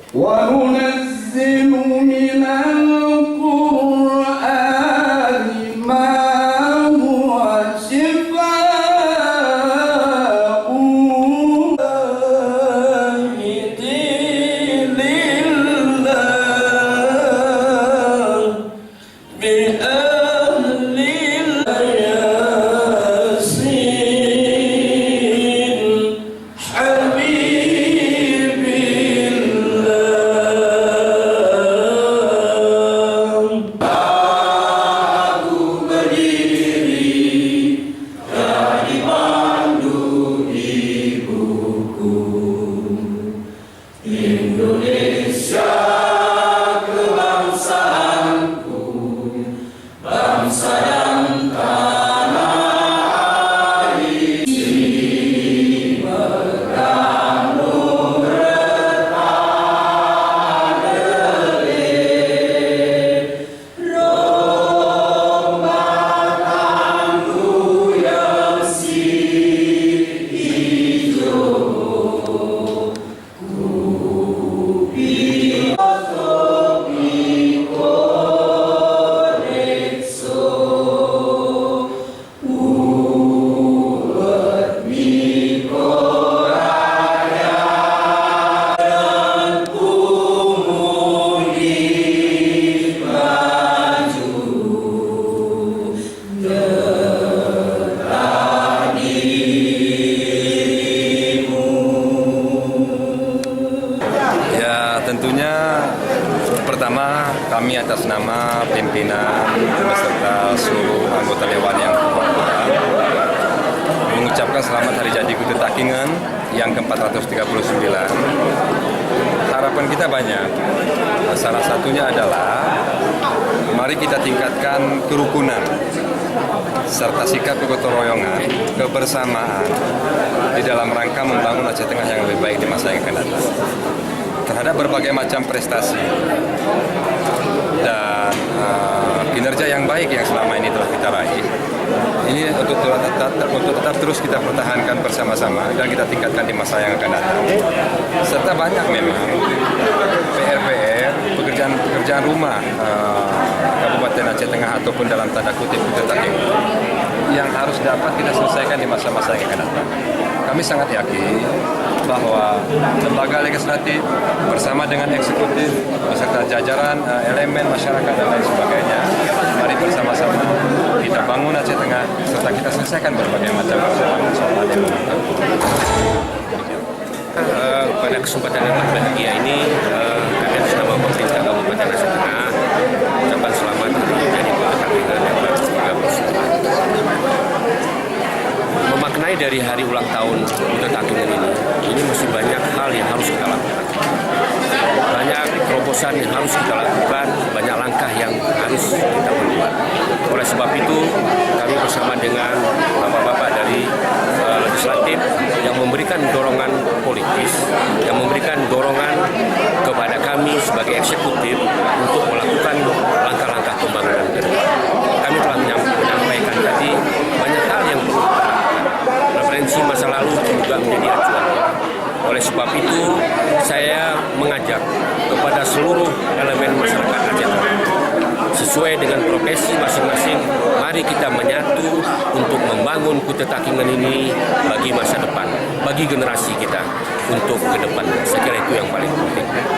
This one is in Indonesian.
وَنُنَزِّلُ مِنَ الْقُرْآنِ مَا هُوَ شِفَاءٌ لِلَّهِ بِأَهْلِ الْيَاسِينِ حَبِيبِ Indonesia kebangsaanku, bangsa yang tanah air, berkandung retadele, Roma tangguh yang si hijau. Tentunya pertama kami atas nama pimpinan beserta seluruh anggota Dewan yang berkenan mengucapkan selamat Hari Jadi Kutu Takingan yang ke-439. Harapan kita banyak. Salah satunya adalah mari kita tingkatkan kerukunan serta sikap kegotong royongan, kebersamaan di dalam rangka membangun Aceh Tengah yang lebih baik di masa yang akan datang. Terhadap berbagai macam prestasi dan kinerja yang baik yang selama ini telah kita raih, ini untuk tetap terus kita pertahankan bersama-sama dan kita tingkatkan di masa yang akan datang. Serta banyak memang PR, pekerjaan rumah Kabupaten Aceh Tengah ataupun dalam tanda kutip Kutu Takingan yang harus dapat kita selesaikan di masa-masa yang akan datang. Kami sangat yakin bahwa lembaga legislatif bersama dengan eksekutif beserta jajaran elemen masyarakat dan lain sebagainya, mari bersama-sama kita bangun Aceh Tengah serta kita selesaikan berbagai macam persoalan yang pada kesempatan yang berbahagia ini kami atas nama pemerintah Kabupaten Aceh Tengah ucapkan selamat Hari Jadi Kutu Takingan yang ke-39. Memaknai dari hari ulang tahun Kutu Takingan ini masih banyak hal yang harus kita lakukan. Banyak terobosan yang harus kita lakukan, banyak langkah yang harus kita perbuat. Oleh sebab itu, kami bersama dengan bapak-bapak dari legislatif yang memberikan dorongan politis, yang memberikan dorongan kepada kami sebagai eksekutif untuk melakukan langkah-langkah pembangunan ke depan. Kami telah menyampaikan tadi banyak hal yang perlu kita lakukan. Referensi masa lalu juga menjadi acuan. Oleh sebab itu, saya mengajak kepada seluruh elemen masyarakat Aceh Tengah, sesuai dengan profesi masing-masing, mari kita menyatu untuk membangun Kutu Takingan ini bagi masa depan, bagi generasi kita untuk ke depan. Saya kira itu yang paling penting.